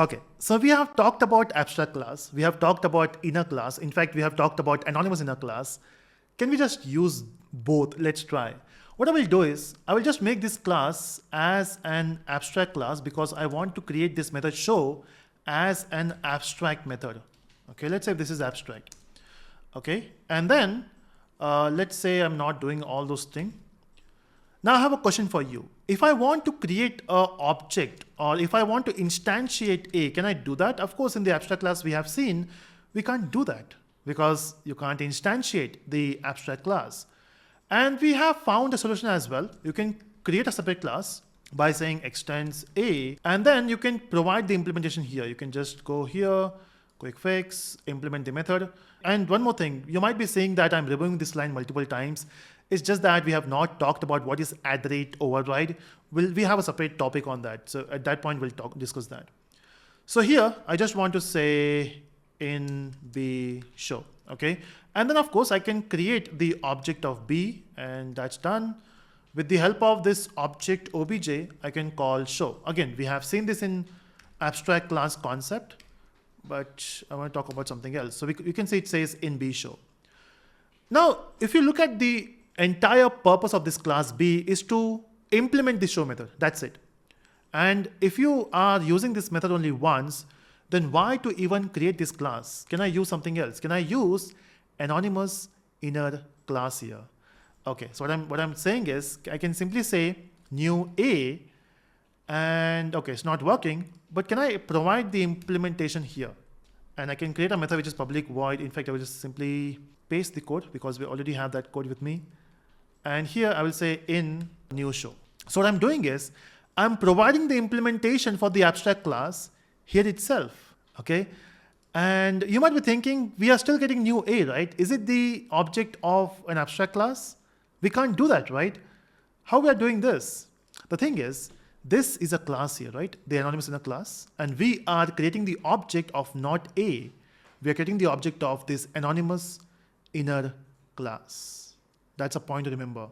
Okay, so we have talked about abstract class. We have talked about inner class. In fact, we have talked about anonymous inner class. Can we just use both? Let's try. What I will do is I will just make this class as an abstract class because I want to create this method show as an abstract method. Okay, let's say this is abstract. Okay, and then let's say I'm not doing all those things. Now I have a question for you. If I want to create an object or if I want to instantiate A, can I do that? Of course, in the abstract class we have seen, we can't do that because you can't instantiate the abstract class. And we have found a solution as well. You can create a separate class by saying extends A, and then you can provide the implementation here. You can just go here, quick fix, implement the method. And one more thing, you might be saying that I'm reviewing this line multiple times. It's just that we have not talked about what is @override. We have a separate topic on that. So at that point, we'll discuss that. So here, I just want to say in B show, okay? And then of course, I can create the object of B, and that's done. With the help of this object obj, I can call show. Again, we have seen this in abstract class concept, but I want to talk about something else. So you can see it says in B show. Now, if you look at the entire purpose of this class B is to implement the show method. That's it. And if you are using this method only once, then why to even create this class? Can I use something else? Can I use anonymous inner class here? Okay, so what I'm saying is I can simply say new A, and okay, it's not working, but can I provide the implementation here? And I can create a method which is public void. In fact, I will just simply paste the code because we already have that code with me. And here I will say in new show. So what I'm doing is I'm providing the implementation for the abstract class here itself, okay? And you might be thinking, we are still getting new A, right? Is it the object of an abstract class? We can't do that, right? How we are doing this? The thing is, this is a class here, right? The anonymous inner class. And we are creating the object of not A. We are creating the object of this anonymous inner class. That's a point to remember.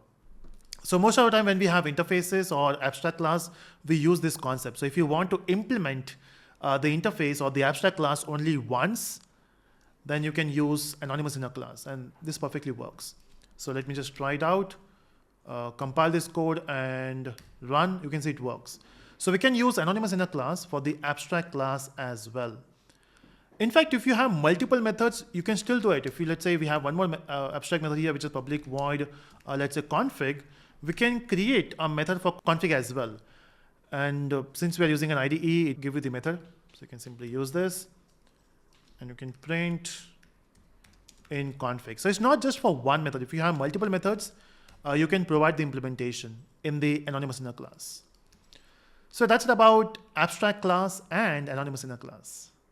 So most of the time when we have interfaces or abstract class, we use this concept. So if you want to implement the interface or the abstract class only once, then you can use anonymous inner class, and this perfectly works. So let me just try it out, compile this code and run. You can see it works. So we can use anonymous inner class for the abstract class as well. In fact, if you have multiple methods, you can still do it. If let's say we have one more abstract method here, which is public void, let's say config, we can create a method for config as well. And since we are using an IDE, it gives you the method. So you can simply use this and you can print in config. So it's not just for one method. If you have multiple methods, you can provide the implementation in the anonymous inner class. So that's it about abstract class and anonymous inner class.